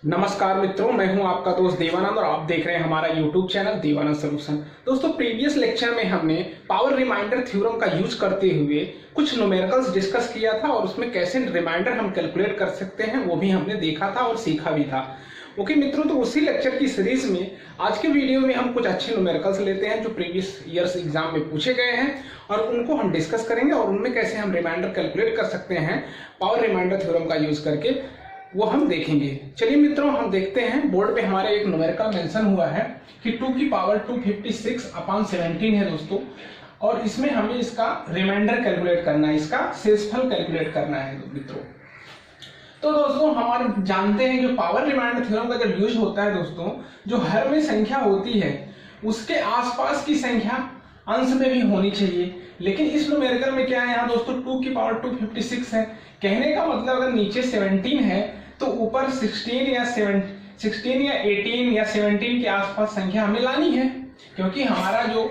नमस्कार मित्रों, मैं हूं आपका दोस्त देवानंद और आप देख रहे हैं हमारा YouTube चैनल देवानंद सॉल्यूशन। दोस्तों, प्रीवियस लेक्चर में हमने पावर रिमाइंडर थ्योरम का यूज करते हुए कुछ न्यूमेरिकल्स डिस्कस किया था और उसमें कैसे रिमाइंडर हम कैलकुलेट कर सकते हैं वो भी हमने देखा था और सीखा भी था। ओके मित्रों, तो उसी लेक्चर की सीरीज में आज के वीडियो में हम कुछ अच्छे न्यूमेरिकल्स लेते हैं जो प्रीवियस ईयर्स एग्जाम में पूछे गए हैं और उनको हम डिस्कस करेंगे और उनमें कैसे हम रिमाइंडर कैलकुलेट कर सकते हैं पावर रिमाइंडर थ्योरम का यूज करके, वो हम देखेंगे। चलिए मित्रों, हम देखते हैं। बोर्ड पे हमारे एक न्यूमेरिकल मेंशन हुआ है कि 2 की पावर 256/17 है दोस्तों, और इसमें हमें इसका रिमाइंडर कैलकुलेट करना है, इसका शेषफल कैलकुलेट करना है मित्रों। तो दोस्तों, हमारे जानते हैं जो पावर रिमाइंडर थ्योरम का जब यूज होता है दोस्तों, जो हर में संख्या होती है उसके आसपास की संख्या अंश में भी होनी चाहिए। लेकिन इस न्यूमेरिकल में क्या है यहाँ दोस्तों, 2 की पावर 256 है। कहने का मतलब अगर नीचे 17 है तो ऊपर 16 या 18 या 17 के आसपास संख्या हमें लानी है, क्योंकि हमारा जो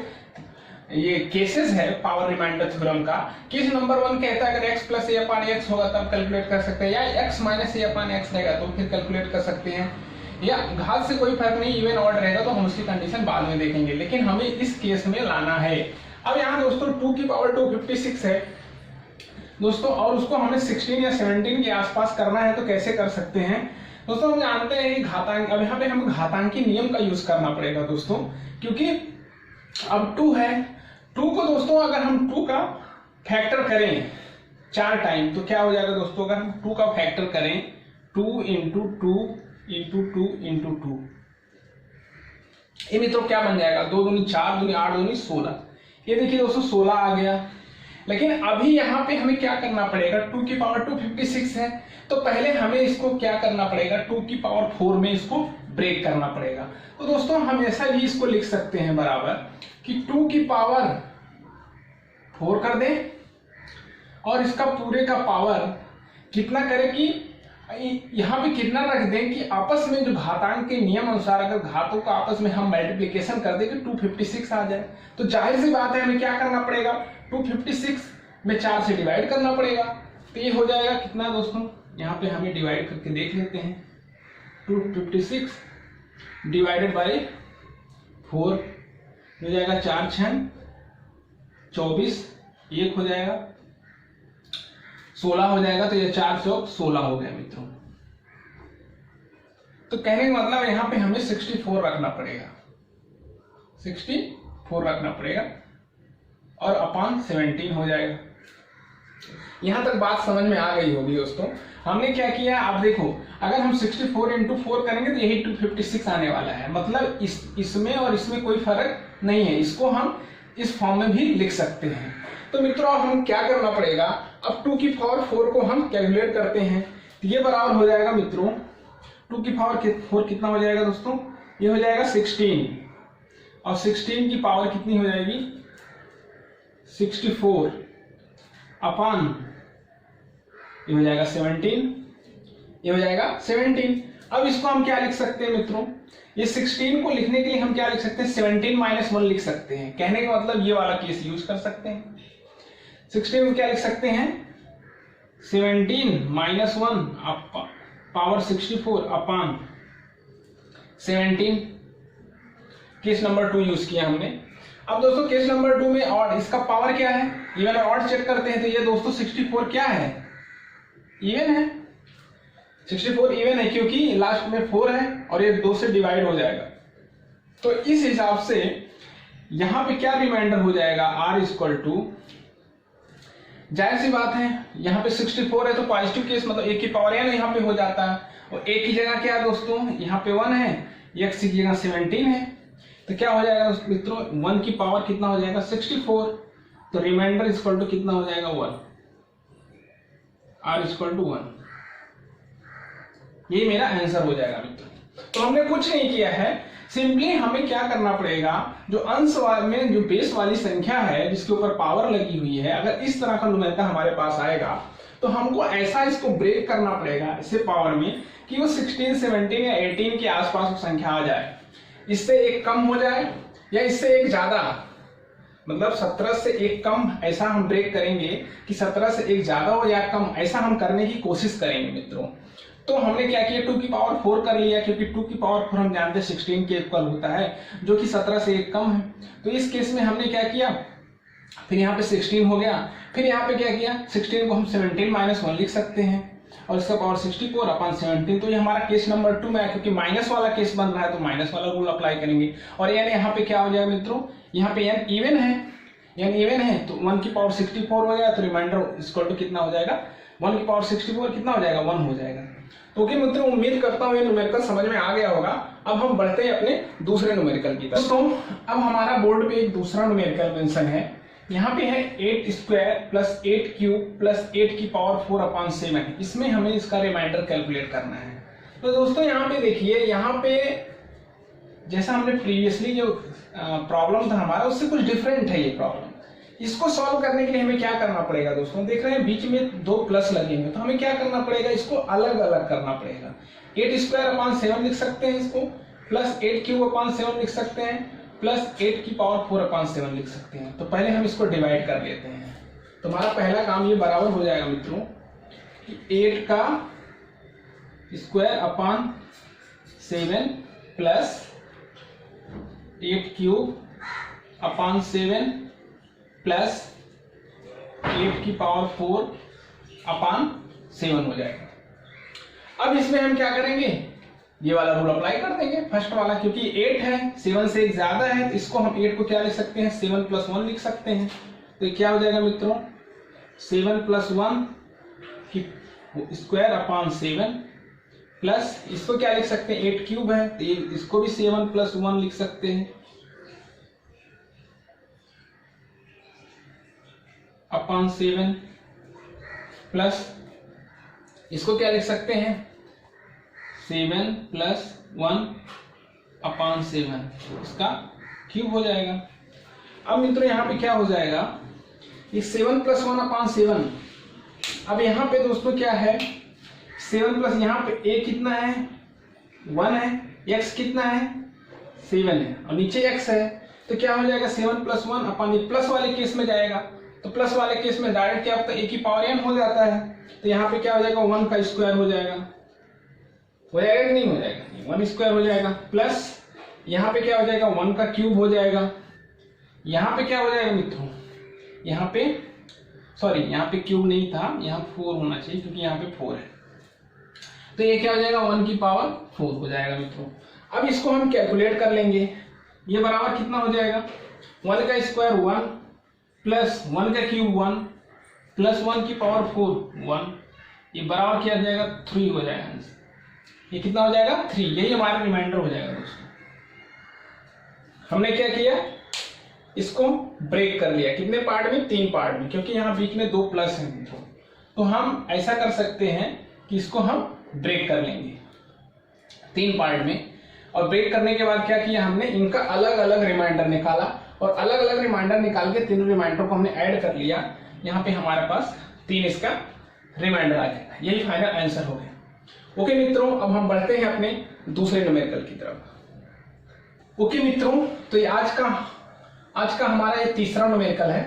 ये केसेस है पावर रिमाइंडर थ्योरम का, केस नंबर 1 कहता है अगर x plus a upon x होगा तब कैलकुलेट कर सकते हैं, या x minus a upon x रहेगा तो फिर कैलकुलेट कर सकते हैं, या घात से कोई फर्क नहीं, इवन ऑड रहेगा तो हम उसकी कंडीशन बाद में देखेंगे। लेकिन हमें इस केस में लाना है। अब यहाँ दोस्तों 2 की पावर 256 है दोस्तों, और उसको हमें 16 या 17 के आसपास करना है। तो कैसे कर सकते हैं दोस्तों, हम जानते हैं घातांक। अब यहाँ पे हमें घातांकी नियम का यूज करना पड़ेगा दोस्तों, क्योंकि अब 2 है। 2 को दोस्तों अगर हम 2 का फैक्टर करें 4 टाइम तो क्या हो जाएगा दोस्तों, अगर हम 2 का फैक्टर करें 2 इंटू 2 इंटू 2 इंटू 2, ये मित्रों क्या बन जाएगा, 2 दूनी 4, दूनी 8, दूनी 16। ये देखिए दोस्तों 16 आ गया। लेकिन अभी यहाँ पे हमें क्या करना पड़ेगा, 2 की पावर 256 है तो पहले हमें इसको क्या करना पड़ेगा, 2 की पावर 4 में इसको ब्रेक करना पड़ेगा। तो दोस्तों हम ऐसा भी इसको लिख सकते हैं बराबर कि 2 की पावर 4 कर दें और इसका पूरे का पावर कितना करें कि यहाँ पे कितना रख दें कि आपस में जो घातांक के नियम अनुसार अगर घातों का आपस में हम मल्टीप्लिकेशन कर दें कि 256 आ जाए। तो जाहिर सी बात है हमें क्या करना पड़ेगा, 256 में 4 से डिवाइड करना पड़ेगा। तो ये हो जाएगा कितना दोस्तों, यहाँ पे हमें डिवाइड करके देख लेते हैं। 256 डिवाइडेड बाई 4 हो जाएगा 4 6 24, 1 हो जाएगा 16 हो जाएगा। तो ये 4 चौक 16 हो गया मित्रों। तो कहने का मतलब यहाँ पे हमें 64 रखना पड़ेगा, 64 रखना पड़ेगा और अपान 17 हो जाएगा। यहां तक बात समझ में आ गई होगी दोस्तों। हमने क्या किया, आप देखो अगर हम 64 इंटू 4 करेंगे तो यही 256 आने वाला है। मतलब इसमें और इसमें कोई फर्क नहीं है, इसको हम इस फॉर्म में भी लिख सकते हैं। तो मित्रों अब हम क्या करना पड़ेगा, अब 2 की पावर 4 को हम कैलकुलेट करते हैं। तो ये बराबर हो जाएगा मित्रों, 2 की पावर 4 कितना हो जाएगा दोस्तों, ये हो जाएगा 16, और 16 की पावर कितनी हो जाएगी 64 अपान ये हो जाएगा 17, ये हो जाएगा 17। अब इसको हम क्या लिख सकते हैं मित्रों, ये 16 को लिखने के लिए हम क्या लिख सकते हैं, 17 - 1 लिख सकते हैं। कहने का मतलब ये वाला केस यूज कर सकते हैं। 16 को क्या लिख सकते हैं, 17 - 1 पावर 64 अपान 17। केस नंबर 2 यूज किया हमने। अब दोस्तों केस नंबर 2 में ऑड, इसका पावर क्या है, इवन और ऑड चेक करते हैं। तो ये दोस्तों 64 क्या है, इवन है। 64 इवन है क्योंकि लास्ट में 4 है और ये 2 से डिवाइड हो जाएगा। तो इस हिसाब से यहां पे क्या रिमाइंडर हो जाएगा, R इक्वल टू, जाहिर सी बात है यहाँ पे 64 है तो पॉजिटिव केस मतलब एक की पावर n यहाँ पे हो जाता है, और एक की जगह क्या है दोस्तों, यहाँ पे 1 है, x की जगह 17 है। तो क्या हो जाएगा मित्रों, 1 की पावर कितना हो जाएगा 64, तो रिमाइंडर इक्वल टू कितना हो जाएगा 1, R इक्वल टू 1। ये मेरा आंसर हो जाएगा मित्रों। तो हमने कुछ नहीं किया है, सिंपली हमें क्या करना पड़ेगा, जो अंश में जो बेस वाली संख्या है जिसके ऊपर पावर लगी हुई है, अगर इस तरह का न्यूमेरिकल हमारे पास आएगा तो हमको ऐसा इसको ब्रेक करना पड़ेगा इससे पावर में कि वो 16, 17 या 18 के आसपास संख्या आ जाए। इससे एक कम हो जाए या इससे एक ज्यादा, मतलब 17 से एक कम, ऐसा हम ब्रेक करेंगे कि 17 से एक ज्यादा हो या कम, ऐसा हम करने की कोशिश करेंगे मित्रों। तो हमने क्या किया 2 की पावर 4 कर लिया, क्योंकि 2 की पावर 4 हम जानते हैं 16 के इक्वल होता है, जो कि 17 से एक कम है। तो इस केस में हमने क्या किया, फिर यहाँ पे 16 हो गया, फिर यहाँ पे क्या किया 16 को हम 17 - 1 लिख सकते हैं और इसका पावर 64/17। तो ये हमारा केस नंबर 2 में है, क्योंकि माइनस वाला केस बन रहा है तो माइनस वाला रूल अप्लाई करेंगे। और यानी यहाँ पे क्या हो जाएगा मित्रों, यहाँ पे n इवन है तो 1 की पावर 64 हो गया, तो रिमाइंडर इक्वल टू कितना हो जाएगा 1 की पावर 64 कितना हो जाएगा 1 हो जाएगा। तो ओके मित्रों, उम्मीद करता हूँ ये न्यूमेरिकल समझ में आ गया होगा। अब हम बढ़ते हैं अपने दूसरे न्यूमेरिकल की तरफ। तो अब हमारा बोर्ड पे एक दूसरा न्यूमेरिकल मेंशन है, यहाँ पे है 8 स्क्वायर प्लस 8 क्यूब प्लस 8 की पावर 4/7। इसमें हमें इसका रिमाइंडर कैलकुलेट करना है। तो दोस्तों यहाँ पे देखिए, यहाँ पे जैसा हमने प्रीवियसली जो प्रॉब्लम था हमारा उससे कुछ डिफरेंट है ये प्रॉब्लम। इसको सॉल्व करने के लिए हमें क्या करना पड़ेगा दोस्तों, देख रहे हैं बीच में 2 प्लस लगे हुए, तो हमें क्या करना पड़ेगा, इसको अलग अलग करना पड़ेगा। 8 स्क्वायर/7 लिख सकते हैं इसको, प्लस 8 क्यूब/7 लिख सकते हैं, प्लस 8 की पावर 4/7 लिख सकते हैं। तो पहले हम इसको डिवाइड कर लेते हैं। तो हमारा पहला काम ये बराबर हो जाएगा मित्रों कि 8 का स्क्वायर/7 प्लस 8 क्यूब/7 प्लस 8 की पावर 4/7 हो जाएगा। अब इसमें हम क्या करेंगे, ये वाला रूल अप्लाई कर देंगे फर्स्ट वाला, क्योंकि 8 है 7 से एक ज्यादा है, तो इसको हम 8 को क्या लिख सकते हैं 7 + 1 लिख सकते हैं। तो क्या हो जाएगा मित्रों 7 + 1 की स्क्वायर/7 प्लस इसको क्या लिख सकते हैं 8 क्यूब है, तो इसको भी 7 + 1 लिख सकते हैं /7 प्लस इसको क्या लिख सकते हैं 7 + 1/7, इसका क्यूब हो जाएगा। अब मित्रों यहाँ पे क्या हो जाएगा, ये 7 + 1/7। अब यहाँ पे दोस्तों क्या है 7 प्लस यहाँ पे a कितना है 1 है, x कितना है 7 है और नीचे x है, तो क्या हो जाएगा 7 + 1 अपन प्लस वाले केस में जाएगा। तो प्लस वाले केस में डायरेक्ट क्या होता है a की पावर n हो जाता है, तो यहाँ पे क्या हो जाएगा 1 का स्क्वायर हो जाएगा कि नहीं हो जाएगा 1 स्क्वायर हो जाएगा, प्लस यहाँ पे क्या हो जाएगा 1 का क्यूब हो जाएगा। यहाँ पे क्या हो जाएगा मित्रों, यहाँ पे सॉरी यहाँ पे क्यूब नहीं था, यहाँ 4 होना चाहिए क्योंकि यहाँ पे 4 है, तो ये क्या हो जाएगा 1 की पावर 4 हो जाएगा मित्रों। अब इसको हम कैलकुलेट कर लेंगे, ये बराबर कितना हो जाएगा 1 का स्क्वायर 1 प्लस 1 का क्यूब 1 प्लस 1 की पावर 4 1, ये बराबर क्या हो जाएगा 3 हो जाएगा। ये कितना हो जाएगा 3, यही हमारा रिमाइंडर हो जाएगा दोस्तों। हमने क्या किया, इसको ब्रेक कर लिया, कितने पार्ट में 3 पार्ट में, क्योंकि यहाँ बीच में 2 प्लस है मित्रों, तो हम ऐसा कर सकते हैं कि इसको हम ब्रेक कर लेंगे 3 पार्ट में। और ब्रेक करने के बाद क्या किया हमने, इनका अलग अलग रिमाइंडर निकाला और अलग अलग रिमाइंडर निकाल के तीनों रिमाइंडर को हमने ऐड कर लिया। यहाँ पे हमारे पास 3 इसका रिमाइंडर आ जाएगा, यही फाइनल आंसर हो गया। ओके मित्रों, अब हम बढ़ते हैं अपने दूसरे न्यूमेरिकल की तरफ। ओके मित्रों, तो ये आज का हमारा ये तीसरा न्यूमेरिकल है।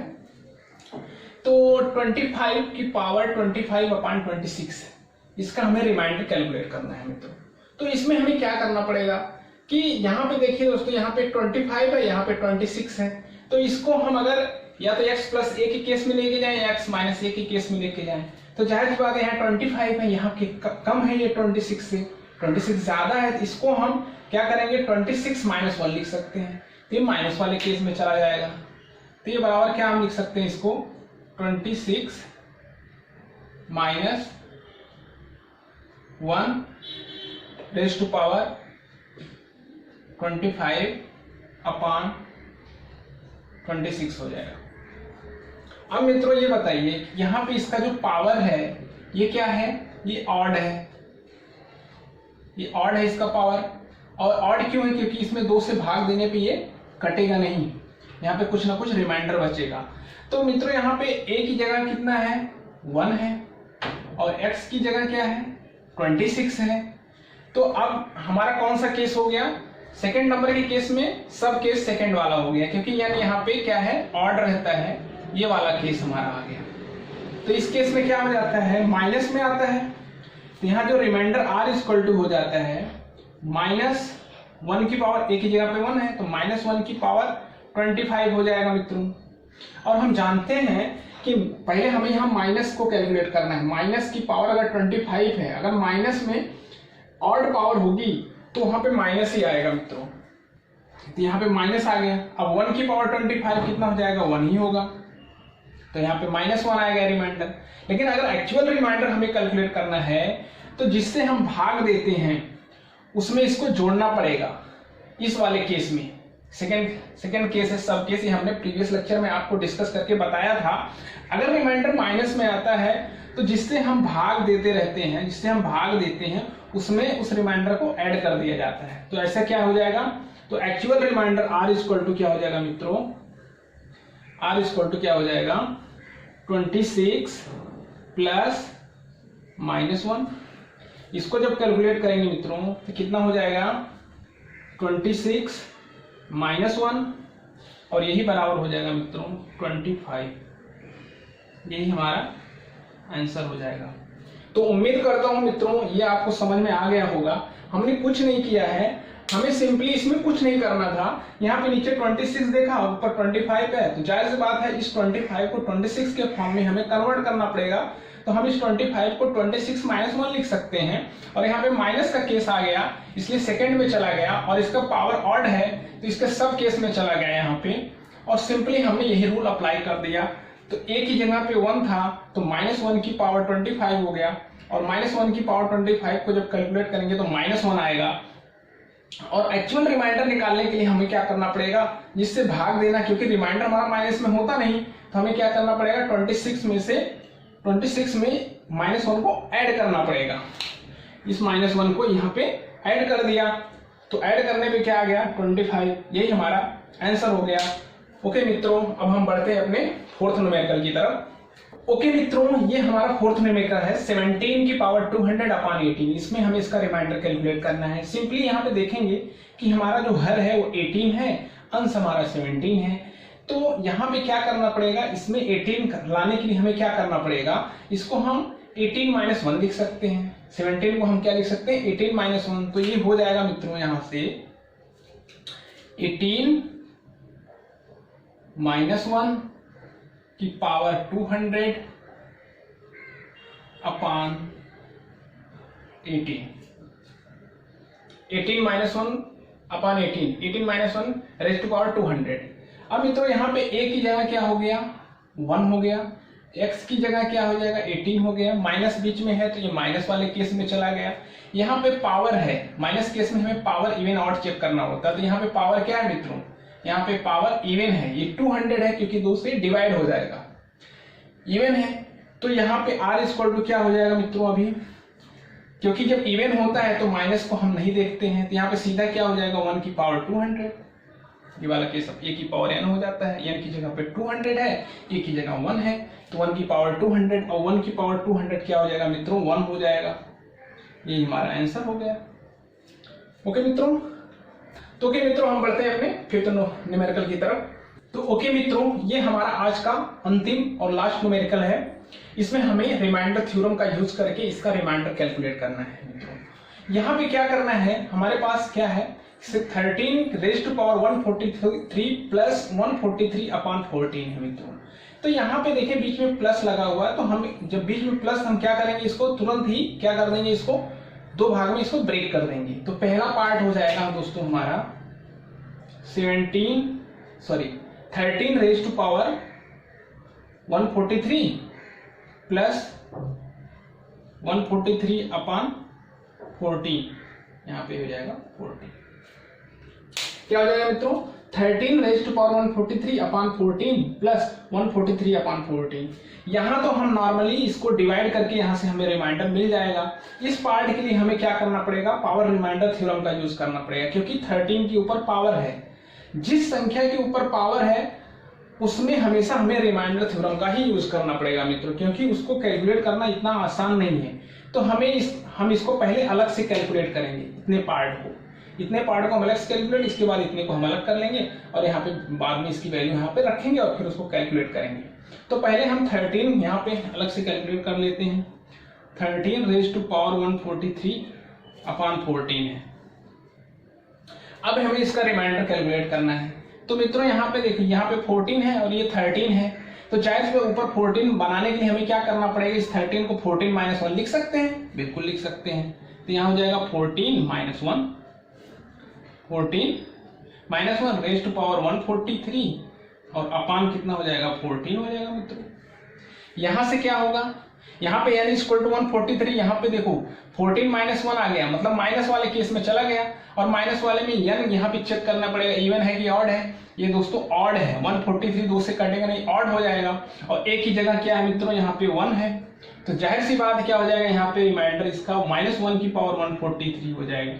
तो 25 की पावर 25/26 इसका हमें रिमाइंडर कैलकुलेट करना है मित्रों। तो इसमें हमें क्या करना पड़ेगा कि यहाँ पे देखिए दोस्तों, यहाँ पे 25 है, यहाँ पे 26 है, तो इसको हम अगर या तो x + a के केस में लेके जाएं या x - a के केस में लेके जाएं, तो जाहिर सी बात है यहाँ 25 है, यहाँ के कम है ये 26 से, 26 ज्यादा है, तो इसको हम क्या करेंगे 26 - 1 लिख सकते हैं, तो ये माइनस वाले केस में चला जाएगा। तो ये बराबर क्या हम लिख सकते हैं इसको 26 - 1 रेज़ टू पावर 25/26 हो जाएगा। अब मित्रों ये बताइए, यहाँ पे इसका जो पावर है ये क्या है, ये ऑड है, ये ऑड है इसका पावर। और ऑड क्यों है, क्योंकि इसमें 2 से भाग देने पे ये कटेगा नहीं, यहाँ पे कुछ ना कुछ रिमाइंडर बचेगा। तो मित्रों यहाँ पे a की जगह कितना है 1 है और x की जगह क्या है 26 है। तो अब हमारा कौन सा केस हो गया, सेकंड नंबर के केस में सब केस सेकंड वाला हो गया, क्योंकि यानी यहाँ पे क्या है ऑड रहता है, ये वाला केस हमारा आ गया। तो इस केस में क्या हो जाता है माइनस में आता है, तो यहाँ जो रिमाइंडर r इक्वल टू हो जाता है -1 की पावर, एक ही जगह पे 1 है तो -1 की पावर 25 हो जाएगा मित्रों। और हम जानते हैं कि पहले हमें यहाँ माइनस को कैलकुलेट करना है। माइनस की पावर अगर 25 है, अगर माइनस में ऑड पावर होगी तो वहां पे माइनस ही आएगा मित्रों। तो यहाँ पे माइनस आ गया। अब 1 की पावर 25 कितना हो जाएगा, 1 ही होगा, तो यहाँ पे -1 आएगा रिमाइंडर। लेकिन अगर एक्चुअल रिमाइंडर हमें कैलकुलेट करना है तो जिससे हम भाग देते हैं उसमें इसको जोड़ना पड़ेगा। इस वाले केस में सेकंड केस है सब केस, ये हमने प्रीवियस लेक्चर में आपको डिस्कस करके बताया था। अगर रिमाइंडर माइनस में आता है तो जिससे हम भाग देते रहते हैं, जिससे हम भाग देते हैं उसमें उस रिमाइंडर को ऐड कर दिया जाता है। तो ऐसा क्या हो जाएगा, तो actual reminder r equal to क्या हो जाएगा मित्रों, r इक्वल टू क्या हो जाएगा 26 प्लस -1। इसको जब कैलकुलेट करेंगे मित्रों तो कितना हो जाएगा 26 -1 और यही बराबर हो जाएगा मित्रों 25। यही हमारा आंसर हो जाएगा। तो उम्मीद करता हूं मित्रों ये आपको समझ में आ गया होगा। हमने कुछ नहीं किया है, हमें सिंपली इसमें कुछ नहीं करना था। यहाँ पे नीचे 26 देखा, ऊपर 25 है, तो जाहिर सी बात है इस 25 को 26 के फॉर्म में हमें कन्वर्ट करना पड़ेगा। तो हम इस 25 को 26 -1 लिख सकते हैं और यहाँ पे माइनस का केस आ गया इसलिए सेकंड में चला गया और इसका पावर ऑड है तो इसके सब केस में चला गया यहाँ पे और सिंपली हमने यही रूल अप्लाई कर दिया। तो एक ही जगह पे 1 था तो -1 की पावर 25 हो गया और -1 की पावर 25 को जब कैलकुलेट करेंगे तो -1 आएगा। और एक्चुअल रिमाइंडर निकालने के लिए हमें क्या करना पड़ेगा, जिससे भाग देना, क्योंकि रिमाइंडर हमारा माइनस में होता नहीं तो हमें क्या करना पड़ेगा 26 में से 26 में -1 को ऐड करना पड़ेगा। इस -1 को यहाँ पे ऐड कर दिया तो ऐड करने पे क्या आ गया 25, यही हमारा आंसर हो गया। ओके मित्रों, अब हम बढ़ते हैं अपने फोर्थ न्यूमेरिकल की तरफ। ओके मित्रों, ये हमारा फोर्थ न्यूमेरिकल है 17 की पावर 200/18। इसमें हमें इसका रिमाइंडर कैलकुलेट करना है। सिंपली यहाँ पे देखेंगे कि हमारा जो हर है वो 18 है, अंश हमारा 17 है। तो यहाँ पे क्या करना पड़ेगा, इसमें 18 लाने के लिए हमें क्या करना पड़ेगा, इसको हम 18 - 1 लिख सकते हैं। 17 को हम क्या लिख सकते हैं 18 - 1। तो ये हो जाएगा मित्रों यहाँ से 18 - 1 की पावर 200/18। 18 - 1/18, 18 - 1 raise to power 200। अब मित्रों यहाँ पे a की जगह क्या हो गया 1 हो गया, x की जगह क्या हो जाएगा 18 हो गया, माइनस बीच में है तो ये माइनस वाले केस में चला गया। यहाँ पे पावर है, माइनस केस में हमें पावर इवन ऑड चेक करना होता है। तो यहाँ पे पावर क्या है मित्रों, यहाँ पे पावर इवन है, ये 200 है क्योंकि 2 से डिवाइड हो जाएगा, इवन है। तो यहाँ पे r इक्वल टू क्या हो जाएगा मित्रों, अभी क्योंकि जब इवन होता है तो माइनस को हम नहीं देखते हैं, तो यहाँ पे सीधा क्या हो जाएगा 1 की पावर 200। ये वाला केस अब a की पावर n हो जाता है, n की जगह पे 200 है, a की जगह 1 है, तो 1 की पावर 200 और 1 की पावर 200 क्या हो जाएगा मित्रों 1 हो जाएगा। ये हमारा आंसर हो गया। ओके मित्रों, तो ओके मित्रों हम बढ़ते हैं अपने फिफ्थ न्यूमेरिकल की तरफ। तो ओके मित्रों, ये हमारा आज का अंतिम और लास्ट न्यूमेरिकल है। इसमें हमें रिमाइंडर थ्योरम का यूज करके इसका रिमाइंडर कैलकुलेट करना है मित्रों। यहाँ पे क्या करना है, हमारे पास क्या है 13 रेज़ टू पावर 143 प्लस 143/14 है मित्रों। तो यहाँ पे देखिए बीच में प्लस लगा हुआ है, तो हम जब बीच में प्लस हम क्या करेंगे, इसको तुरंत ही क्या कर देंगे, इसको 2 भाग में इसको ब्रेक कर देंगे। तो पहला पार्ट हो जाएगा दोस्तों हमारा 13 रेज़ टू पावर 143 प्लस 143/14, यहाँ पे हो जाएगा 40। क्या हो जाएगा मित्रों 13 रेज़ टू पावर 143/14 प्लस 143/14। यहाँ तो हम नॉर्मली इसको डिवाइड करके यहाँ से हमें रिमाइंडर मिल जाएगा। इस पार्ट के लिए हमें क्या करना पड़ेगा, पावर रिमाइंडर थ्योरम का यूज करना पड़ेगा, क्योंकि 13 के ऊपर पावर है। जिस संख्या के ऊपर पावर है उसमें हमेशा हमें रिमाइंडर थ्योरम का ही यूज करना पड़ेगा मित्रों, क्योंकि उसको कैलकुलेट करना इतना आसान नहीं है। तो हम इसको पहले अलग से कैलकुलेट करेंगे, इतने पार्ट को हम अलग से कैलकुलेट, इसके बाद इतने को हम अलग कर लेंगे और यहाँ पे बाद में इसकी वैल्यू यहाँ पे रखेंगे और फिर उसको कैलकुलेट करेंगे। तो पहले हम 13 यहाँ पे अलग से कैलकुलेट कर लेते हैं। 13 रेज टू पावर 143/14 है। अब हमें इसका रिमाइंडर कैलकुलेट करना है। तो मित्रों यहाँ पे देखिए, यहाँ पे 14 है और ये 13 है, तो जाहिर से ऊपर 14 बनाने के लिए हमें क्या करना पड़ेगा, इस 13 को 14 - 1 लिख सकते हैं, बिल्कुल लिख सकते हैं। तो यहाँ हो जाएगा 14 - 1 रेज टू पावर 143 और अपान कितना हो जाएगा, 14 हो जाएगा मित्रों। यहाँ से क्या होगा, यहाँ पे n इक्वल टू 143, यहाँ पे देखो 14 - 1 आ गया, मतलब माइनस वाले केस में चला गया, और माइनस वाले में n यहाँ पे चेक करना पड़ेगा इवन है कि ऑड है। ये दोस्तों ऑड है, 143 2 से कटेगा नहीं, ऑड हो जाएगा, और एक ही जगह क्या है मित्रों, यहाँ पे 1 है, तो जाहिर सी बात क्या हो जाएगा, यहाँ पे रिमाइंडर इसका -1 की पावर 143 हो जाएगा।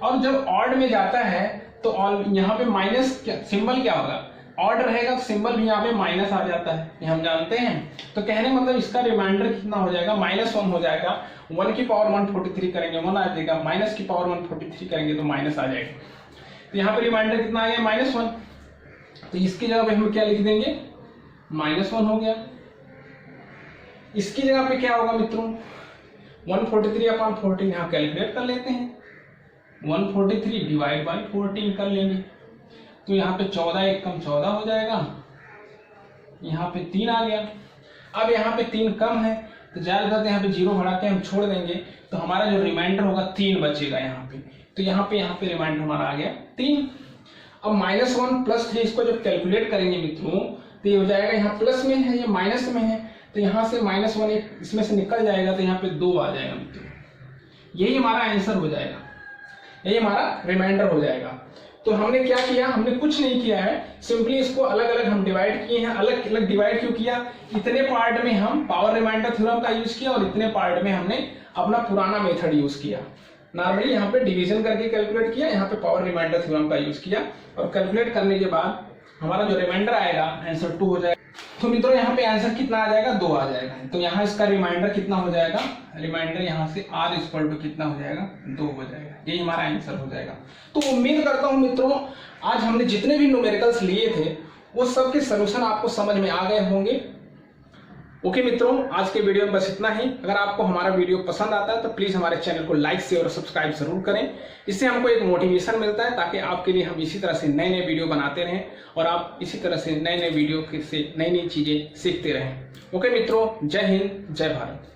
और जब ऑड में जाता है तो यहाँ पे माइनस सिंबल क्या होगा, ऑड रहेगा तो सिंबल भी यहाँ पे माइनस आ जाता है, ये हम जानते हैं। तो कहने मतलब इसका रिमाइंडर कितना हो जाएगा, -1 हो जाएगा। 1 की पावर 143 करेंगे 1 आ जाएगा, माइनस की पावर 143 करेंगे तो माइनस आ जाएगा। तो यहाँ पे रिमाइंडर कितना आ गया, -1। तो इसकी जगह पे हम क्या लिख देंगे, -1 हो गया। इसकी जगह पे क्या होगा मित्रों, 143/14 यहाँ कैलकुलेट कर लेते हैं, 143 डिवाइड बाई 14 कर लेंगे। तो यहाँ पे 14 1 कम 14 हो जाएगा, यहाँ पे 3 आ गया। अब यहाँ पे 3 कम है तो जाहिर बात है यहाँ पे 0 हटा के हम छोड़ देंगे, तो हमारा जो रिमाइंडर होगा 3 बचेगा यहाँ पे। तो यहाँ पे रिमाइंडर हमारा आ गया 3। अब -1 + 3 इसको जब कैलकुलेट करेंगे मित्रों तो ये हो जाएगा, यहाँ प्लस में है ये माइनस में है, तो यहाँ से -1 एक इसमें से निकल जाएगा, तो यहाँ पे 2 आ जाएगा मित्रों। यही हमारा आंसर हो जाएगा, यही हमारा रिमाइंडर हो जाएगा। तो हमने क्या किया, हमने कुछ नहीं किया है, सिंपली इसको अलग अलग हम डिवाइड किए हैं। अलग अलग डिवाइड क्यों किया, इतने पार्ट में हम पावर रिमाइंडर थ्योरम का यूज किया और इतने पार्ट में हमने अपना पुराना मेथड यूज किया। नॉर्मली यहाँ पे डिवीजन करके कैलकुलेट किया, यहाँ पे पावर रिमाइंडर थ्योरम का यूज किया, और कैलकुलेट करने के बाद हमारा जो रिमाइंडर आएगा आंसर 2 हो जाएगा। तो मित्रों यहाँ पे आंसर कितना आ जाएगा, 2 आ जाएगा। तो यहाँ इसका रिमाइंडर कितना हो जाएगा, रिमाइंडर यहाँ से r इक्वल टू कितना हो जाएगा, 2 हो जाएगा। यही हमारा आंसर हो जाएगा। तो उम्मीद करता हूँ मित्रों आज हमने जितने भी न्यूमेरिकल्स लिए थे वो सब के सलूशन आपको समझ में आ गए होंगे। ओके मित्रों, आज के वीडियो में बस इतना ही। अगर आपको हमारा वीडियो पसंद आता है तो प्लीज हमारे चैनल को लाइक शेयर और सब्सक्राइब जरूर करें। इससे हमको एक मोटिवेशन मिलता है ताकि आपके लिए हम इसी तरह से नए नए वीडियो बनाते रहें और आप इसी तरह से नए नए वीडियो से नई नई चीजें सीखते रहें। ओके मित्रों, जय हिंद, जय भारत।